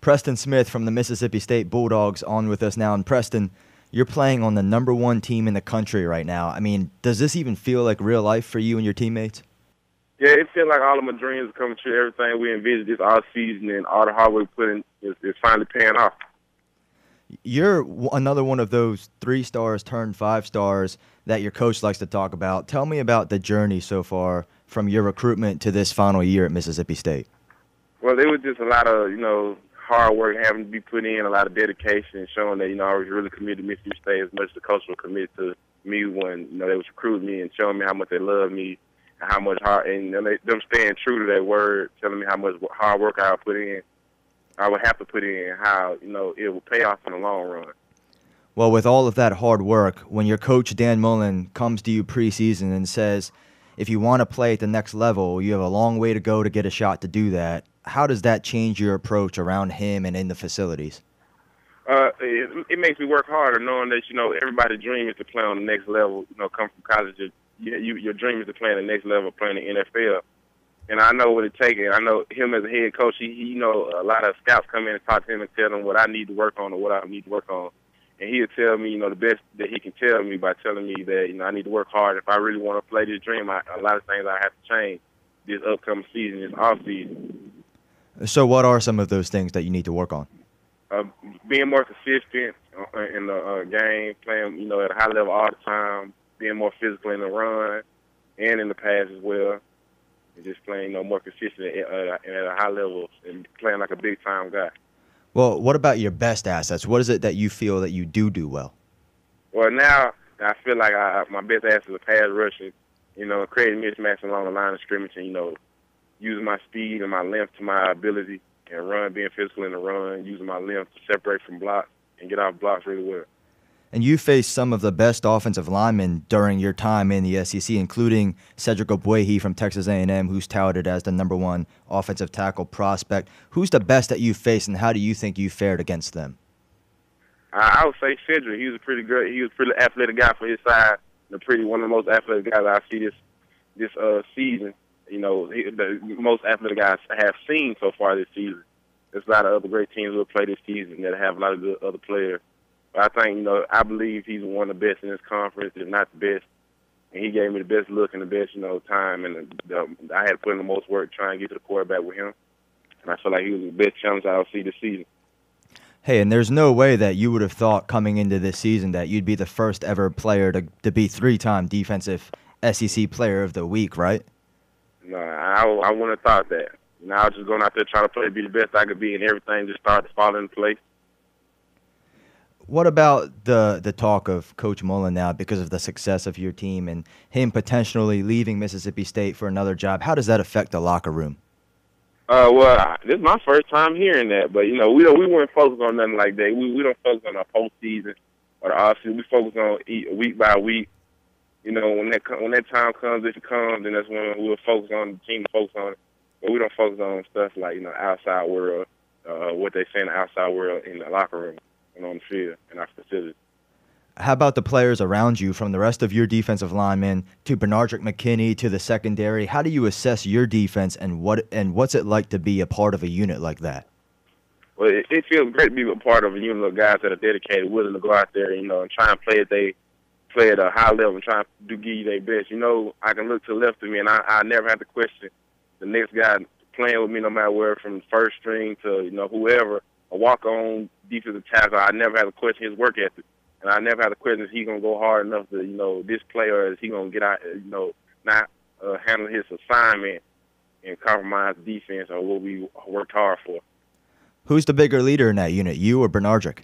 Preston Smith from the Mississippi State Bulldogs on with us now. And Preston, you're playing on the #1 team in the country right now. I mean, does this even feel like real life for you and your teammates? Yeah, it feels like all of my dreams are coming true. Everything we envisioned this all season and all the hard work put in is finally paying off. You're another one of those 3 stars turned 5 stars that your coach likes to talk about. Tell me about the journey so far from your recruitment to this final year at Mississippi State. Well, it was just a lot of, hard work having to be put in, a lot of dedication, showing that, I was really committed to Mississippi State as much as the coach was committed to me when, they was recruiting me and showing me how much they loved me and how much hard, and them staying true to their word, telling me how much hard work I would put in, I would have to put in, how, it would pay off in the long run. Well, with all of that hard work, when your coach Dan Mullen comes to you preseason and says, if you want to play at the next level, you have a long way to go to get a shot to do that, how does that change your approach around him and in the facilities? It makes me work harder knowing that, everybody's dream is to play on the next level, come from college. Your dream is to play on the next level, playing in the NFL. And I know what it takes. I know him as a head coach, he a lot of scouts come in and talk to him and tell him what I need to work on or what I need to work on. And he'll tell me, the best that he can tell me by telling me that, I need to work hard. If I really want to play this dream, a lot of things I have to change this upcoming season, this off season. So what are some of those things that you need to work on? Being more consistent in the game, playing, at a high level all the time, being more physical in the run and in the pass as well, and just playing, more consistent at a high level and playing like a big-time guy. Well, what about your best assets? What is it that you feel that you do well? Well, now I feel like my best asset is pass rushing, creating mismatch along the line of scrimmage and, using my speed and my length to my ability and being physical in the run, using my length to separate from blocks and get off blocks really well. And you faced some of the best offensive linemen during your time in the SEC, including Cedric Ogbuehi from Texas A&M, who's touted as the #1 offensive tackle prospect. Who's the best that you faced, and how do you think you fared against them? I would say Cedric. He was a pretty athletic guy for his size. One of the most athletic guys I see this season. The most athletic guys I have seen so far this season. There's a lot of other great teams who have played this season that have a lot of good other players. But I think, I believe he's one of the best in this conference, if not the best. And he gave me the best look and the best, time. And I had to put in the most work trying to get to the quarterback with him. And I feel like he was the best challenge I'll see this season. Hey, and there's no way that you would have thought coming into this season that you'd be the first ever player to be 3-time defensive SEC Player of the Week, right? No, I wouldn't have thought that. I was just going out there trying to play to be the best I could be, and everything just started to fall into place. What about the talk of Coach Mullen now because of the success of your team and him potentially leaving Mississippi State for another job? How does that affect the locker room? Well, this is my first time hearing that, but, we weren't focused on nothing like that. We don't focus on our postseason or the offseason. We focus on week by week. When that time comes, if it comes, then that's when we'll focus on the team to focus on it. But we don't focus on stuff like, outside world, what they say in the outside world in the locker room and on the field and our facilities. How about the players around you, from the rest of your defensive linemen to Bernardrick McKinney to the secondary? How do you assess your defense and what's it like to be a part of a unit like that? Well, it feels great to be a part of a unit of guys that are dedicated, willing to go out there, and try and play at a high level and try to give you their best. I can look to the left of me, and I never have to question the next guy playing with me, no matter where, from first string to, whoever, a walk-on defensive tackle. I never had to question his work ethic. And I never had to question if he's going to go hard enough to, this player, is he going to get out, not handle his assignment and compromise defense or what we worked hard for. Who's the bigger leader in that unit, you or Bernardrick?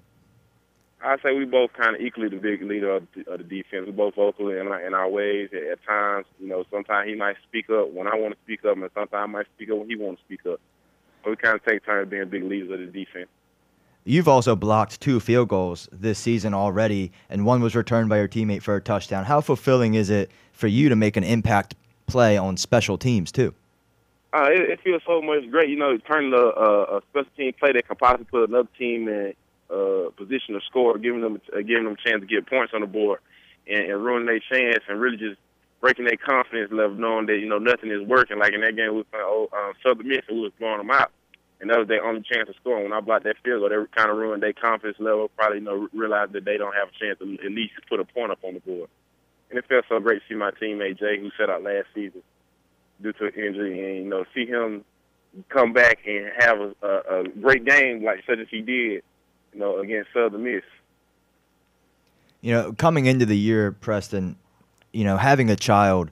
I say we both kind of equally the big leader of the defense. We both vocal in our ways. At times, sometimes he might speak up when I want to speak up, and sometimes I might speak up when he wants to speak up. But we kind of take turns being big leaders of the defense. You've also blocked 2 field goals this season already, and one was returned by your teammate for a touchdown. How fulfilling is it for you to make an impact play on special teams, too? It feels so much great, turning a special team play that can possibly put another team in position to score, giving them a chance to get points on the board and ruining their chance and really just breaking their confidence level, knowing that, nothing is working. Like in that game, we were playing Southern Miss, and we was blowing them out. and that was their only chance of scoring. When I blocked that field goal, they kind of ruined their confidence level. Probably, realized that they don't have a chance to at least put a point up on the board. And it felt so great to see my teammate Jay, who sat out last season due to an injury, and see him come back and have a great game such as he did, against Southern Miss. Coming into the year, Preston, having a child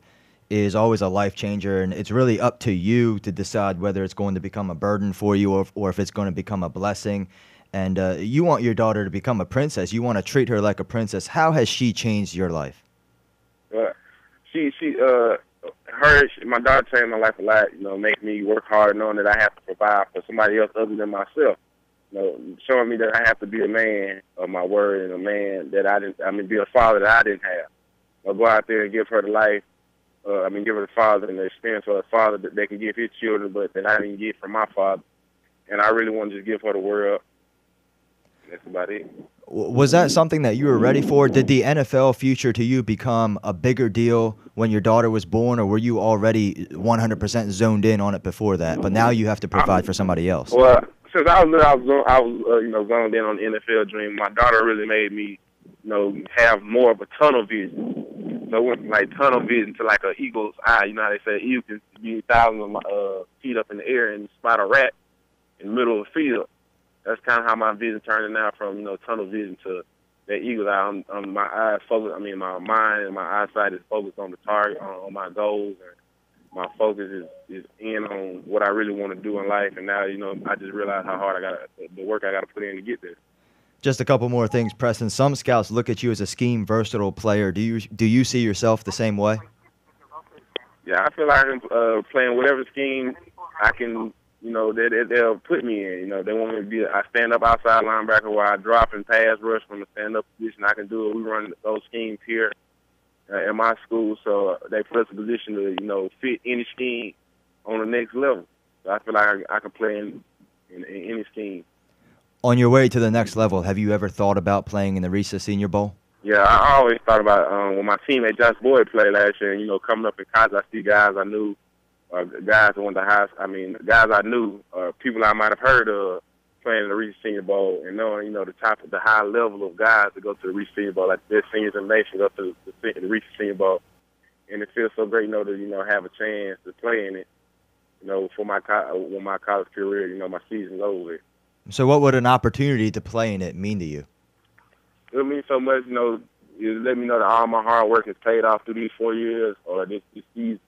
is always a life changer, and it's really up to you to decide whether it's going to become a burden for you or if it's going to become a blessing. And you want your daughter to become a princess. You want to treat her like a princess. How has she changed your life? My daughter changed my life a lot. Make me work hard, knowing that I have to provide for somebody else other than myself. Showing me that I have to be a man of my word and a man that be a father that I didn't have. I'll go out there and give her the life. Give her the father and the experience of a father that they can give his children, but that I didn't get from my father. And I really want to just give her the world. That's about it. Was that something that you were ready for? Did the NFL future to you become a bigger deal when your daughter was born, or were you already 100% zoned in on it before that? But now you have to provide for somebody else. Well, since I was zoned in on the NFL dream. My daughter really made me, have more of a tunnel vision. So it went from tunnel vision to an eagle's eye. You know how they say eagle can be thousands of feet up in the air and spot a rat in the middle of the field. That's kind of how my vision turned now from, tunnel vision to that eagle's eye. My eyes focus. My mind and my eyesight is focused on the target, on my goals, and my focus is in on what I really want to do in life. And now, I just realized how hard the work I got to put in to get there. Just a couple more things, Preston. Some scouts look at you as a scheme versatile player. Do you see yourself the same way? Yeah, I feel like I'm playing whatever scheme I can. They'll put me in. They want me to be a stand-up outside linebacker where I drop and pass rush from a stand-up position. I can do it. We run those schemes here at my school, so they put us in a position to, fit any scheme on the next level. So I feel like I can play in any scheme. On your way to the next level, have you ever thought about playing in the Reese Senior Bowl? Yeah, I always thought about when my teammate Josh Boyd played last year. And, coming up in college, I see guys I knew. Guys who went to high school, guys I knew, people I might have heard of playing in the Reese Senior Bowl, and knowing, the high level of guys to go to the Reese Senior Bowl, like the best seniors in the nation go to the Reese Senior Bowl. And it feels so great, to have a chance to play in it, for my college career, my season's over with. So what would an opportunity to play in it mean to you? It means so much, it let me know that all my hard work has paid off through these 4 years, or this season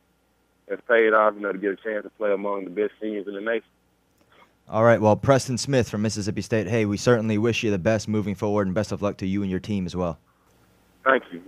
has paid off, to get a chance to play among the best seniors in the nation. All right, well, Preston Smith from Mississippi State, hey, we certainly wish you the best moving forward, and best of luck to you and your team as well. Thank you.